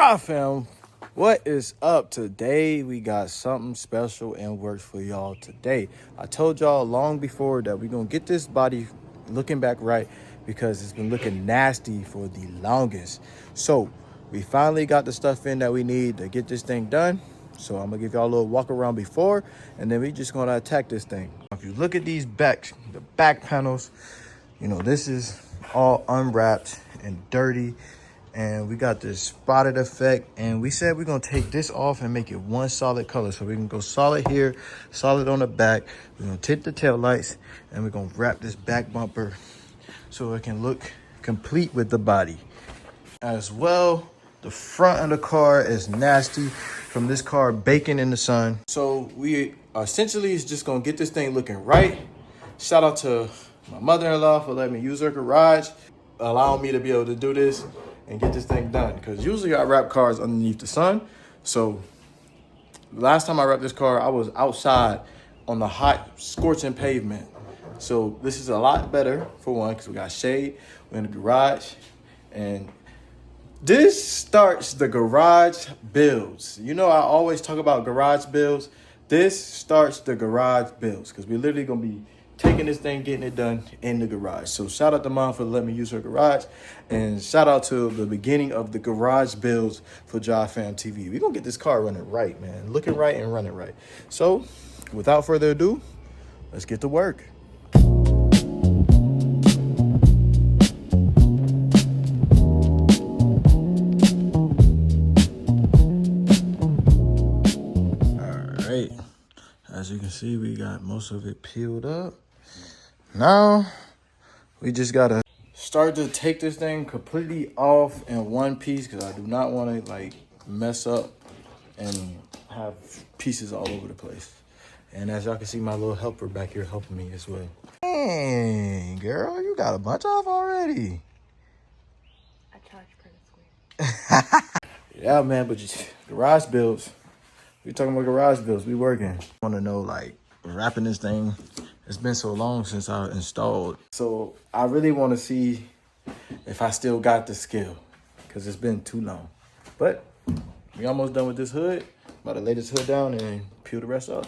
Ja fam, what is up? Today we got something special in works for y'all today. I told y'all long before that we're gonna get this body looking back right because it's been looking nasty for the longest. So we finally got the stuff in that we need to get this thing done. So I'm gonna give y'all a little walk around before, and then we just gonna attack this thing. If you look at these the back panels, you know, this is all unwrapped and dirty. And we got this spotted effect, and we said we're gonna take this off and make it one solid color, so we can go solid here, solid on the back. We're gonna tint the tail lights, and we're gonna wrap this back bumper so it can look complete with the body as well. The front of the car is nasty from this car baking in the sun, so we essentially is just gonna get this thing looking right. Shout out to my mother-in-law for letting me use her garage, allowing me to be able to do this and get this thing done, because usually I wrap cars underneath the sun. So last time I wrapped this car, I was outside on the hot scorching pavement. So this is a lot better, for one, because we got shade, we're in the garage, and this starts the garage builds. You know, I always talk about garage builds. This starts the garage builds, because we're literally gonna be taking this thing, getting it done in the garage. So shout out to Mom for letting me use her garage, and shout out to the beginning of the garage builds for Ja Fam TV. We're gonna get this car running right, man. Looking right and running right. So without further ado, let's get to work. All right, as you can see, we got most of it peeled up. Now, we just gotta start to take this thing completely off in one piece, because I do not want to like mess up and have pieces all over the place. And as y'all can see, my little helper back here helping me as well. Dang, girl, you got a bunch off already. I charge per square. Yeah, man, but just garage builds. We talking about garage builds. We working. I want to know, like, wrapping this thing. It's been so long since I installed. So I really want to see if I still got the skill, because it's been too long. But we almost done with this hood. About to lay this hood down and peel the rest off.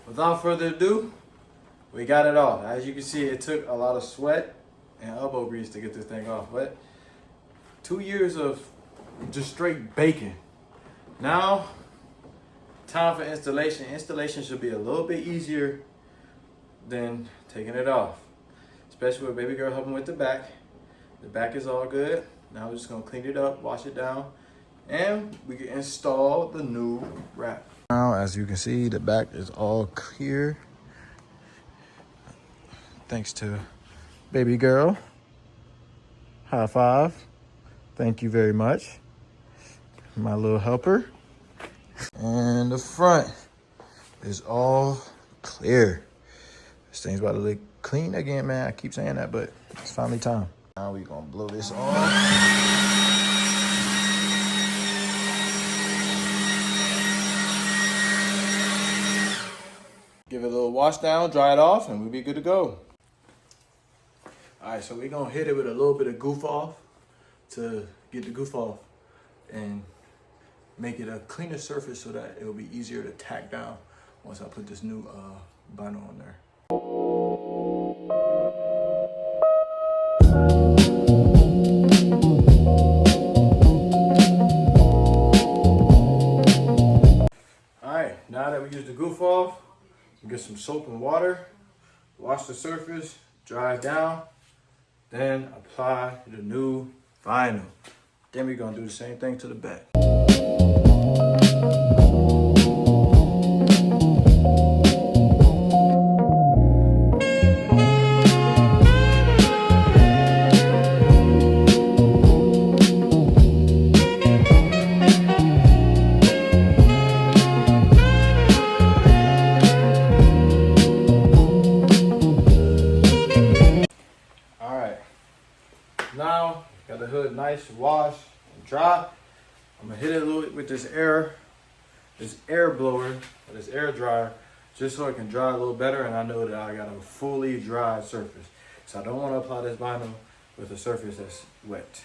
Without further ado, we got it off. As you can see, it took a lot of sweat and elbow grease to get this thing off, but 2 years of just straight baking. Now, time for installation. Installation should be a little bit easier than taking it off, especially with baby girl helping with the back. The back is all good. Now we're just gonna clean it up, wash it down, and we can install the new wrap. Now, as you can see, the back is all clear. Thanks to baby girl. High five. Thank you very much. My little helper. And the front is all clear. This thing's about to look clean again, man. I keep saying that, but it's finally time. Now we're gonna blow this on. Give it a little wash down, dry it off, and we'll be good to go. All right, so we're gonna hit it with a little bit of goof off to get the goof off and make it a cleaner surface so that it'll be easier to tack down once I put this new vinyl on there. All right, now that we used the goof off, get some soap and water, wash the surface, dry it down, then apply the new vinyl. Then we're gonna do the same thing to the back. Now, got the hood nice, wash, and dry. I'm gonna hit it a little bit with this air blower, or this air dryer, just so it can dry a little better and I know that I got a fully dry surface. So I don't wanna apply this vinyl with a surface that's wet.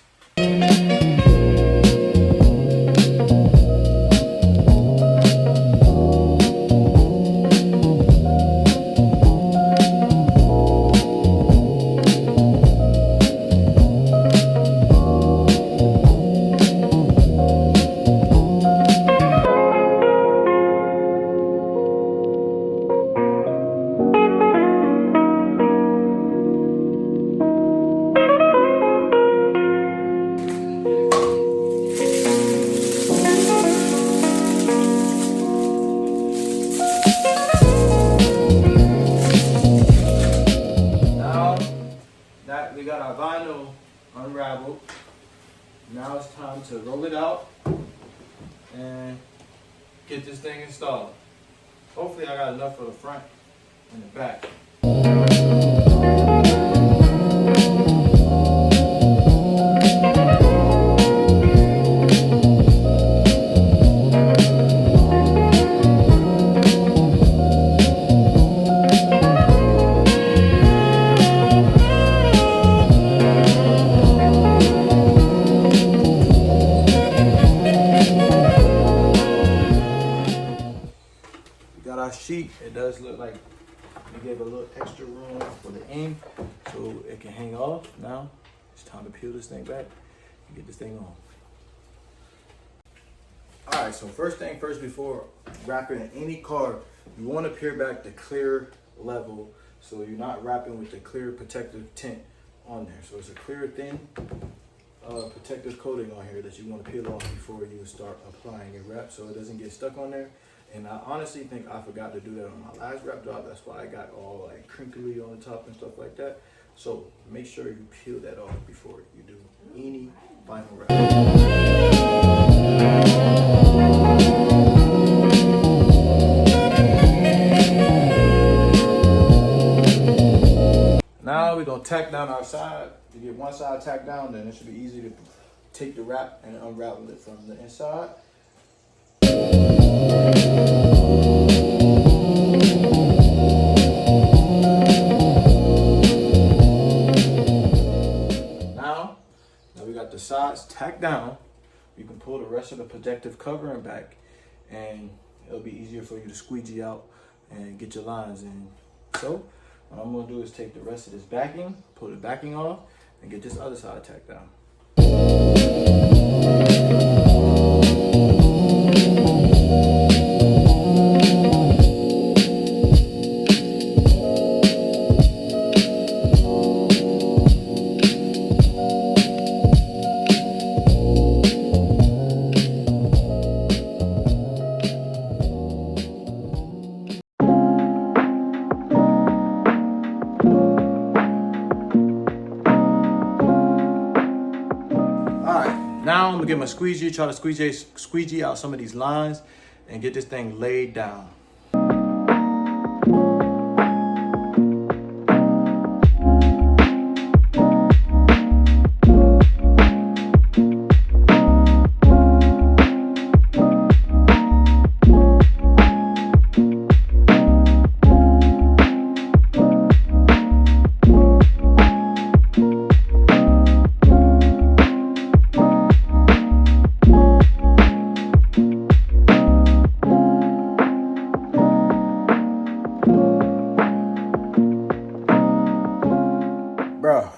We got our vinyl unraveled. Now it's time to roll it out and get this thing installed. Hopefully I got enough for the front and the back. Sheet, it does look like we gave a little extra room for the ink so it can hang off. Now it's time to peel this thing back and get this thing on. All right, so first thing first, before wrapping any card, you want to peel back the clear level so you're not wrapping with the clear protective tint on there. So it's a clear thin protective coating on here that you want to peel off before you start applying your wrap so it doesn't get stuck on there. And I honestly think I forgot to do that on my last wrap job. That's why I got all like crinkly on the top and stuff like that. So make sure you peel that off before you do any final wrap. Now we're gonna tack down our side. To get one side tacked down, then it should be easy to take the wrap and unravel it from the inside. Now we got the sides tacked down. You can pull the rest of the protective covering back and it'll be easier for you to squeegee out and get your lines in. So what I'm gonna do is take the rest of this backing, pull the backing off, and get this other side tacked down. Now I'm gonna get my squeegee, try to squeegee out some of these lines and get this thing laid down. Bro,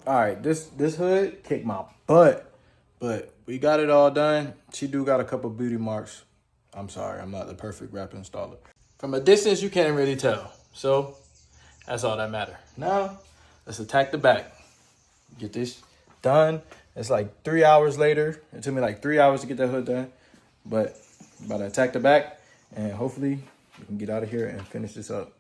all right, this hood kicked my butt, but we got it all done. She do got a couple beauty marks. I'm sorry, I'm not the perfect wrap installer. From a distance, you can't really tell, so that's all that matter. Now, let's attack the back. Get this done It's like 3 hours later. It took me like 3 hours to get that hood done. But I'm about to attack the back, and hopefully we can get out of here and finish this up.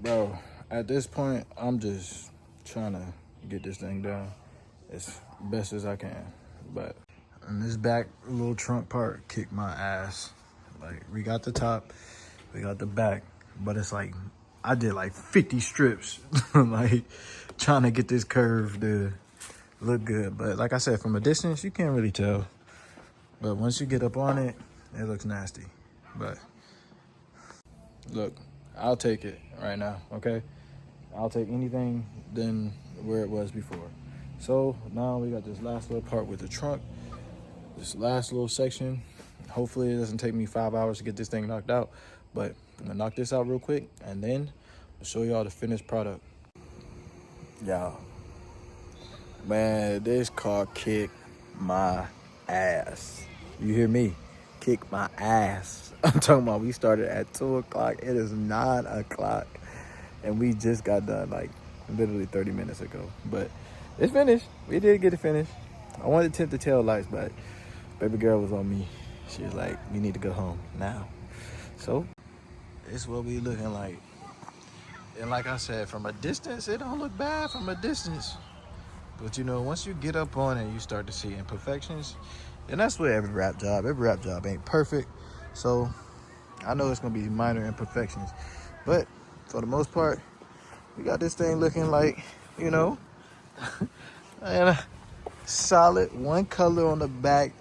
Bro, at this point, I'm just trying to get this thing done as best as I can. But in this back little trunk part kicked my ass. Like, we got the top, we got the back, but it's like I did like 50 strips, like trying to get this curve to look good. But like I said, from a distance, you can't really tell. But once you get up on it, it looks nasty. But look, I'll take it right now, okay? I'll take anything than where it was before. So now we got this last little part with the trunk, this last little section. Hopefully it doesn't take me 5 hours to get this thing knocked out, but I'm gonna knock this out real quick and then I'll show y'all the finished product. Y'all, man, this car kicked my ass. You hear me? Kick my ass. I'm talking about we started at 2 o'clock. It is 9 o'clock. And we just got done like literally 30 minutes ago. But it's finished. We did get it finished. I wanted to tint the tail lights, but baby girl was on me. She was like, you need to go home now. So it's what we looking like. And like I said, from a distance, it don't look bad from a distance. But you know, once you get up on it, you start to see imperfections. And that's with every wrap job. Every wrap job ain't perfect. So I know it's gonna be minor imperfections. But for the most part, we got this thing looking like, you know, and a solid one color on the back.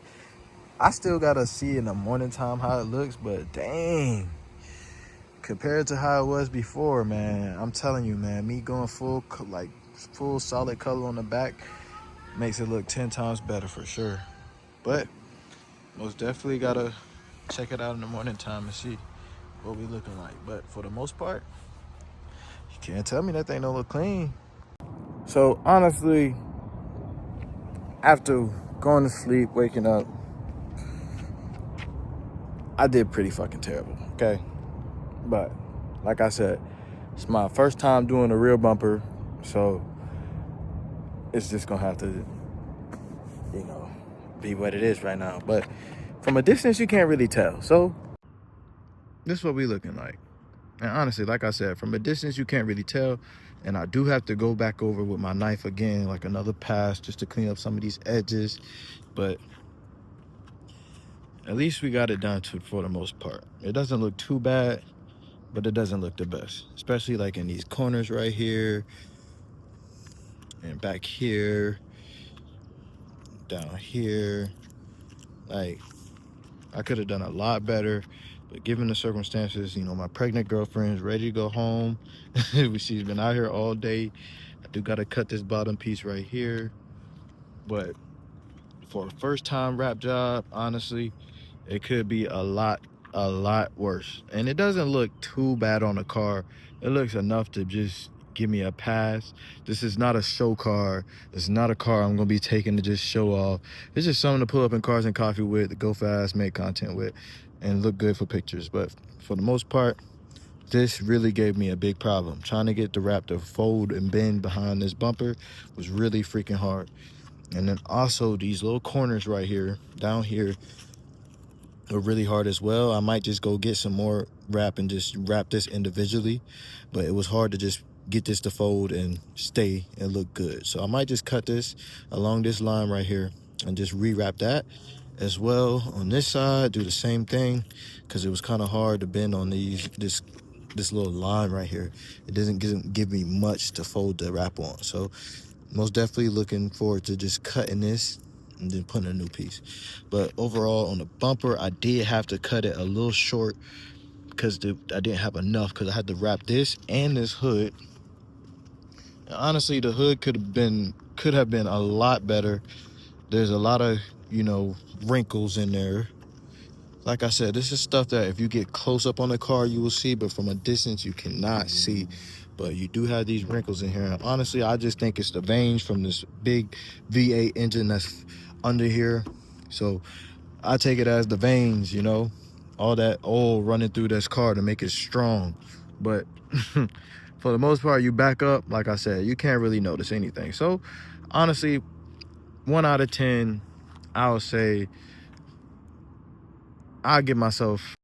I still gotta see in the morning time how it looks, but dang, compared to how it was before, man, I'm telling you, man, me going full solid color on the back makes it look 10 times better for sure. But most definitely gotta check it out in the morning time and see what we looking like. But for the most part, you can't tell me that thing don't look clean. So honestly, after going to sleep, waking up, I did pretty fucking terrible, okay? But like I said, it's my first time doing a real bumper, so it's just gonna have to, you know, be what it is right now. But from a distance, you can't really tell. So this is what we looking like. And honestly, like I said, from a distance, you can't really tell. And I do have to go back over with my knife again, like another pass, just to clean up some of these edges. But at least we got it done for the most part. It doesn't look too bad, but it doesn't look the best. Especially like in these corners right here. And back here. Down here. Like, I could have done a lot better. But given the circumstances, you know, my pregnant girlfriend's ready to go home. She's been out here all day. I do gotta cut this bottom piece right here. But for a first time wrap job, honestly, it could be a lot worse. And it doesn't look too bad on the car. It looks enough to just give me a pass. This is not a show car. It's not a car I'm gonna be taking to just show off. It's just something to pull up in Cars and Coffee with, to go fast, make content with, and look good for pictures. But for the most part, this really gave me a big problem. Trying to get the wrap to fold and bend behind this bumper was really freaking hard. And then also these little corners right here, down here, are really hard as well. I might just go get some more wrap and just wrap this individually, but it was hard to just get this to fold and stay and look good. So I might just cut this along this line right here and just rewrap that. as well on this side. Do the same thing, because it was kind of hard to bend on this little line right here. It doesn't give me much to fold the wrap on. So most definitely looking forward to just cutting this and then putting a new piece. But overall on the bumper, I did have to cut it a little short because I didn't have enough, because I had to wrap this and this hood. And honestly, the hood could have been a lot better. There's a lot of, wrinkles in there. Like I said, this is stuff that if you get close up on the car, you will see, but from a distance, you cannot see. But you do have these wrinkles in here. And honestly, I just think it's the veins from this big V8 engine that's under here. So I take it as the veins, all that oil running through this car to make it strong. But for the most part, you back up, like I said, you can't really notice anything. So honestly, 1 out of 10, I'll say I'll give myself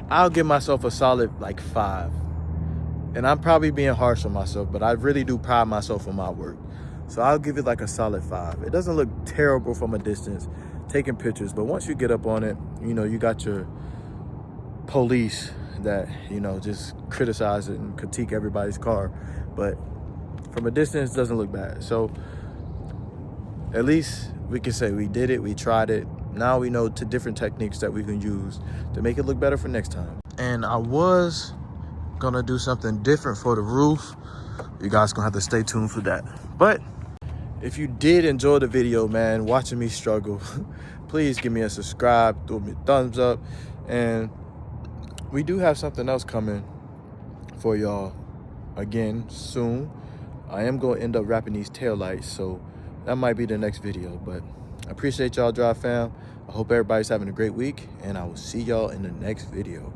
a solid like 5. And I'm probably being harsh on myself, but I really do pride myself on my work. So I'll give it like a solid 5. It doesn't look terrible from a distance, taking pictures, but once you get up on it, you got your police that, just criticize it and critique everybody's car. But from a distance, it doesn't look bad. So at least we can say we did it, we tried it. Now we know different techniques that we can use to make it look better for next time. And I was gonna do something different for the roof. You guys gonna have to stay tuned for that. But if you did enjoy the video, man, watching me struggle, please give me a subscribe, throw me a thumbs up. And we do have something else coming for y'all again soon. I am gonna end up wrapping these taillights, so that might be the next video. But I appreciate y'all, Drive Fam. I hope everybody's having a great week, and I will see y'all in the next video.